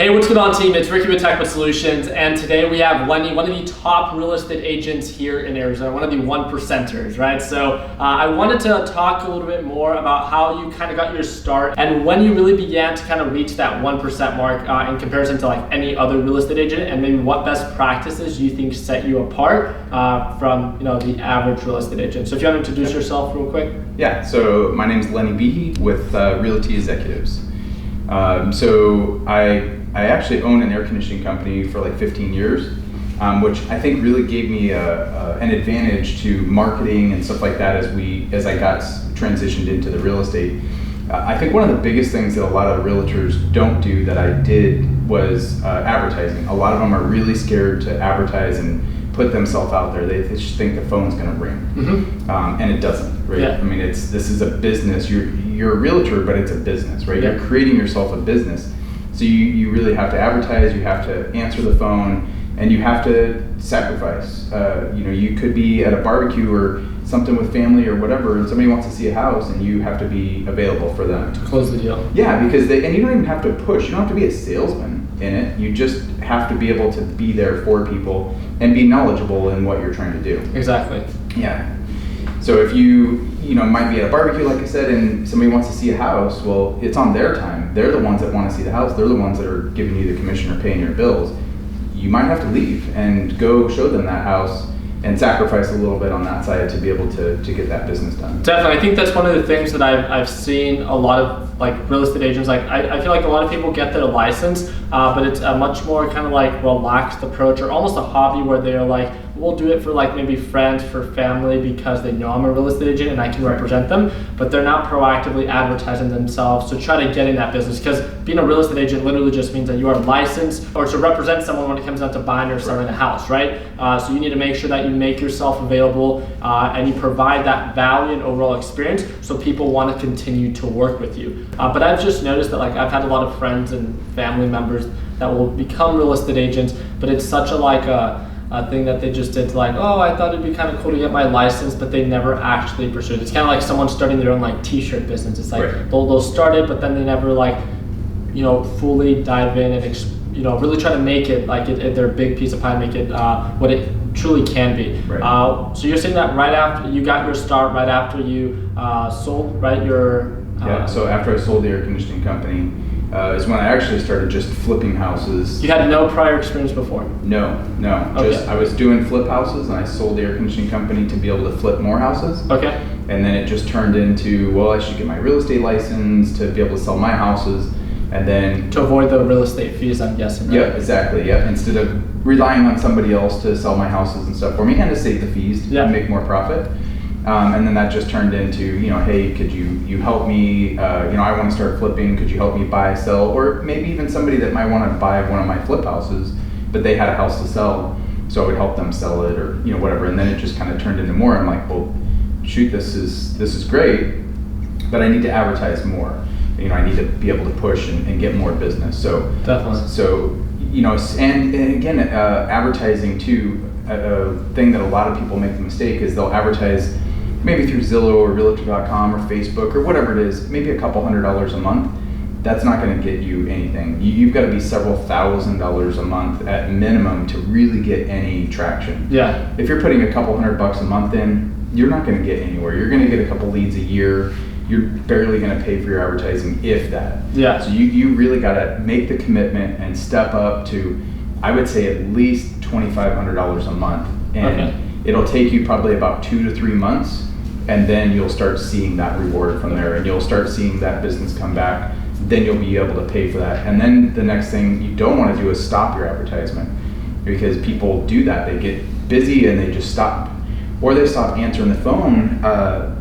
Hey, what's going on, team? It's Ricky with TechBit Solutions, and today we have Lenny, one of the top real estate agents here in Arizona, one of the 1%ers, right? So I wanted to talk a little bit more about how you kind of got your start and when you really began to kind of reach that 1% mark in comparison to like any other real estate agent, and maybe what best practices you think set you apart from the average real estate agent. So if you want to introduce yourself real quick. Yeah, so my name is Lenny Behe with Realty Executives. So I actually own an air conditioning company for like 15 years, which I think really gave me an advantage to marketing and stuff like that as I got transitioned into the real estate. I think one of the biggest things that a lot of realtors don't do that I did was advertising. A lot of them are really scared to advertise and put themselves out there. They just think the phone's going to ring, and it doesn't, right? Yeah. I mean, this is a business. You're a realtor, but it's a business, right? Yeah. You're creating yourself a business. So you really have to advertise, you have to answer the phone, and you have to sacrifice. You could be at a barbecue or something with family or whatever, and somebody wants to see a house, and you have to be available for them. To close the deal. Yeah, because and you don't even have to push. You don't have to be a salesman in it. You just have to be able to be there for people and be knowledgeable in what you're trying to do. Exactly. Yeah. So if you might be at a barbecue, like I said, and somebody wants to see a house, well, it's on their time. They're the ones that want to see the house. They're the ones that are giving you the commission or paying your bills. You might have to leave and go show them that house and sacrifice a little bit on that side to be able to get that business done. Definitely. I think that's one of the things that I've seen a lot of like real estate agents, like I feel like a lot of people get their license, but it's a much more kind of like relaxed approach, or almost a hobby where they're like, we'll do it for like maybe friends, for family, because they know I'm a real estate agent and I can represent them, but they're not proactively advertising themselves to try to get in that business, because being a real estate agent literally just means that you are licensed or to represent someone when it comes down to buying or selling a house, right? So you need to make sure that you make yourself available and you provide that value and overall experience so people want to continue to work with you. But I've just noticed that like I've had a lot of friends and family members that will become real estate agents, but it's such a thing that they just did, like, oh, I thought it'd be kind of cool to get my license, but they never actually pursued it. It's kind of like someone starting their own like t-shirt business. It's like they'll start it, but then they never like fully dive in and really try to make it like their big piece of pie, make it what it truly can be. Right. So you're saying that right after you got your start, right after you sold, right, your so after I sold the air conditioning company is when I actually started just flipping houses. You had no prior experience before? No. Okay. Just I was doing flip houses, and I sold the air conditioning company to be able to flip more houses. Okay. And then it just turned into, well, I should get my real estate license to be able to sell my houses, and then to avoid the real estate fees, I'm guessing. Right? Yeah, exactly. Yeah, instead of relying on somebody else to sell my houses and stuff for me, and to save the fees to make more profit. And then that just turned into, hey, could you help me? I want to start flipping. Could you help me buy, sell? Or maybe even somebody that might want to buy one of my flip houses, but they had a house to sell, so I would help them sell it, or whatever. And then it just kind of turned into more. I'm like, well, shoot, this is great, but I need to advertise more. I need to be able to push and get more business. So definitely. So and again, advertising too. A thing that a lot of people make the mistake is they'll advertise maybe through Zillow or Realtor.com or Facebook or whatever it is, maybe a couple $100s a month. That's not going to get you anything. You've got to be several $1,000s a month at minimum to really get any traction. Yeah. If you're putting a couple $100 a month in, you're not going to get anywhere. You're going to get a couple leads a year. You're barely going to pay for your advertising, if that. Yeah. So you really got to make the commitment and step up to, I would say, at least $2,500 a month. And it'll take you probably about 2 to 3 months. And then you'll start seeing that reward from there, and you'll start seeing that business come back. Then you'll be able to pay for that. And then the next thing you don't want to do is stop your advertisement, because people do that. They get busy and they just stop, or they stop answering the phone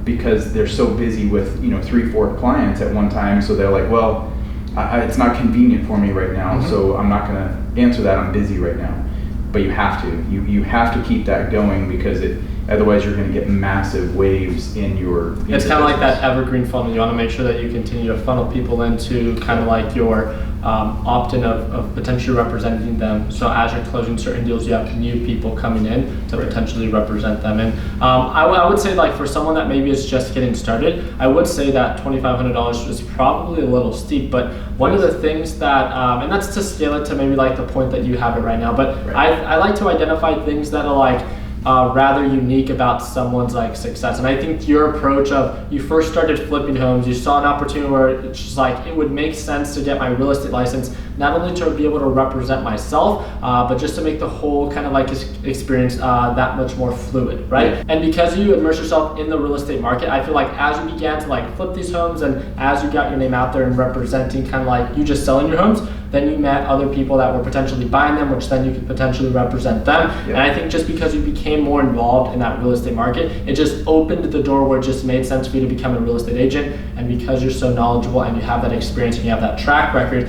because they're so busy with 3-4 clients at one time. So they're like, well, it's not convenient for me right now, so I'm not going to answer that. I'm busy right now. But you have to. You have to keep that going, because Otherwise, you're going to get massive waves in your. It's kind of like that evergreen funnel. You want to make sure that you continue to funnel people into kind of like your opt-in of potentially representing them. So as you're closing certain deals, you have new people coming in to potentially represent them. And I would say, like, for someone that maybe is just getting started, I would say that $2,500 is probably a little steep. But one of the things that, and that's to scale it to maybe like the point that you have it right now. But I like to identify things that are like rather unique about someone's like success. And I think your approach of, you first started flipping homes, you saw an opportunity where it's just like, it would make sense to get my real estate license, not only to be able to represent myself, but just to make the whole kind of like experience that much more fluid, right? And because you immerse yourself in the real estate market, I feel like as you began to like flip these homes and as you got your name out there and representing kind of like you just selling your homes, then you met other people that were potentially buying them, which then you could potentially represent them. And I think just because you became more involved in that real estate market, it just opened the door where it just made sense for you to become a real estate agent. And because you're so knowledgeable and you have that experience and you have that track record,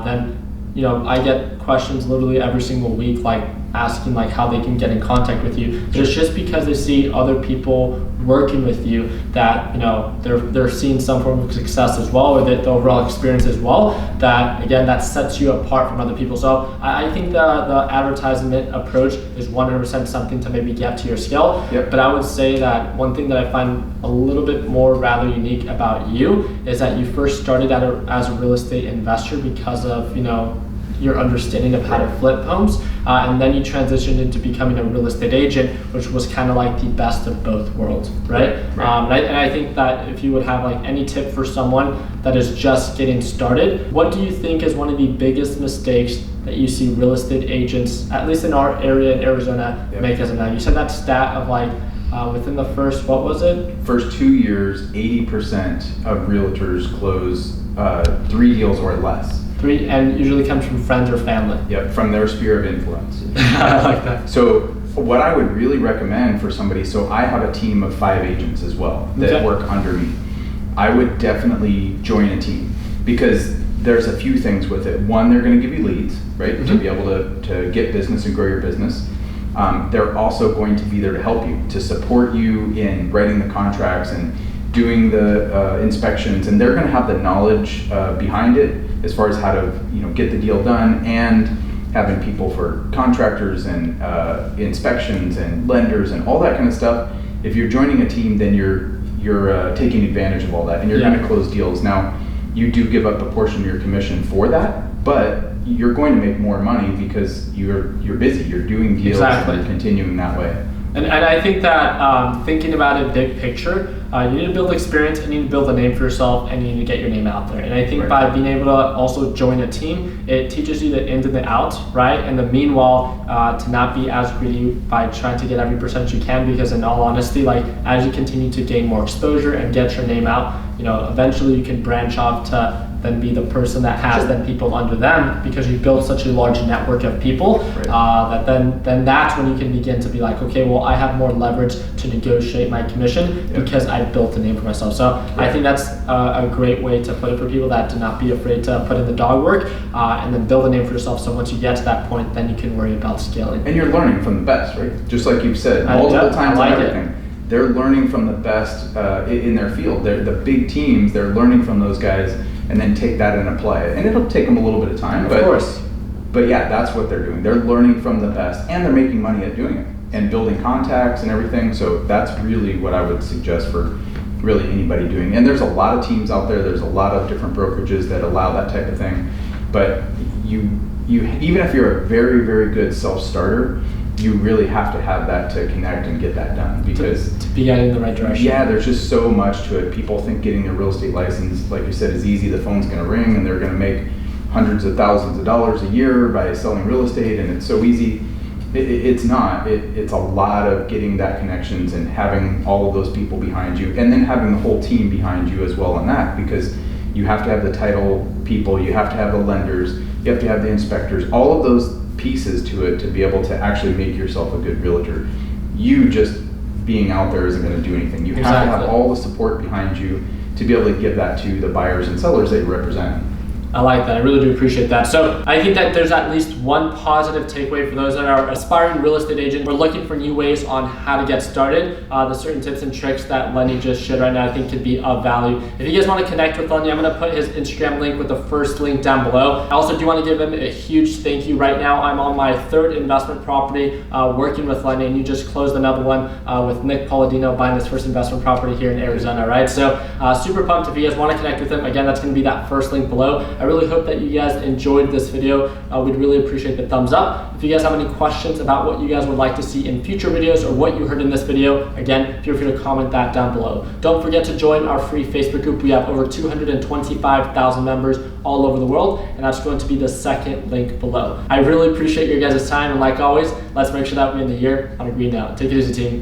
then you know, I get questions literally every single week, like asking like how they can get in contact with you. It's just because they see other people working with you that, you know, they're seeing some form of success as well, or the overall experience as well, that again, that sets you apart from other people. So I think the advertisement approach is 100% something to maybe get to your skill. But I would say that one thing that I find a little bit more rather unique about you is that you first started as a real estate investor because of, you know, your understanding of how to flip homes, and then you transitioned into becoming a real estate agent, which was kind of like the best of both worlds, right? And I think that if you would have like any tip for someone that is just getting started, what do you think is one of the biggest mistakes that you see real estate agents, at least in our area in Arizona, make as of now? You said that stat of like within the first, what was it? First 2 years, 80% of realtors close 3 deals or less. And usually comes from friends or family. Yep, from their sphere of influence. I like that. So what I would really recommend for somebody, so I have a team of 5 agents as well that work under me. I would definitely join a team because there's a few things with it. One, they're going to give you leads, right? To be able to get business and grow your business. They're also going to be there to help you, to support you in writing the contracts and doing the inspections, and they're going to have the knowledge behind it as far as how to, you know, get the deal done, and having people for contractors and inspections and lenders and all that kind of stuff. If you're joining a team, then you're taking advantage of all that, and you're going to close deals. Now, you do give up a portion of your commission for that, but you're going to make more money because you're busy, you're doing deals, and you're continuing that way. And I think that thinking about it big picture, you need to build experience, and you need to build a name for yourself, and you need to get your name out there. And I think by being able to also join a team, it teaches you the ins and the outs, right? And the meanwhile, to not be as greedy by trying to get every percent you can, because in all honesty, like as you continue to gain more exposure and get your name out, you know, eventually you can branch off to then be the person that has then people under them, because you built such a large network of people that then that's when you can begin to be like, okay, well, I have more leverage to negotiate my commission because I built a name for myself. So I think that's a great way to put it for people, that to not be afraid to put in the dog work and then build a name for yourself. So once you get to that point, then you can worry about scaling. And you're learning from the best, right? Just like you've said multiple times on everything. They're learning from the best in their field. They're the big teams. They're learning from those guys, and then take that and apply it. And it'll take them a little bit of time. Of course. But yeah, that's what they're doing. They're learning from the best, and they're making money at doing it and building contacts and everything. So that's really what I would suggest for really anybody doing. And there's a lot of teams out there. There's a lot of different brokerages that allow that type of thing. But you even if you're a very, very good self-starter, you really have to have that to connect and get that done, because to be heading in the right direction. Yeah, there's just so much to it. People think getting a real estate license, like you said, is easy. The phone's going to ring and they're going to make hundreds of thousands of dollars a year by selling real estate, and it's so easy. It's not. It's a lot of getting that connections and having all of those people behind you, and then having the whole team behind you as well on that, because you have to have the title people, you have to have the lenders, you have to have the inspectors, all of those pieces to it to be able to actually make yourself a good realtor. You just being out there isn't going to do anything. You have to have all the support behind you to be able to give that to the buyers and sellers that you represent. I like that. I really do appreciate that. So I think that there's at least one positive takeaway for those that are aspiring real estate agents. We're looking for new ways on how to get started. The certain tips and tricks that Lenny just shared right now, I think could be of value. If you guys want to connect with Lenny, I'm going to put his Instagram link with the first link down below. I also do want to give him a huge thank you. Right now, I'm on my third investment property working with Lenny, and you just closed another one with Nick Palladino buying his first investment property here in Arizona, right? So super pumped. If you guys want to connect with him, again, that's going to be that first link below. I really hope that you guys enjoyed this video. We'd really appreciate the thumbs up. If you guys have any questions about what you guys would like to see in future videos or what you heard in this video, again, feel free to comment that down below. Don't forget to join our free Facebook group. We have over 225,000 members all over the world, and that's going to be the second link below. I really appreciate your guys' time, and like always, let's make sure that we end the year on a green note. Take it easy, team.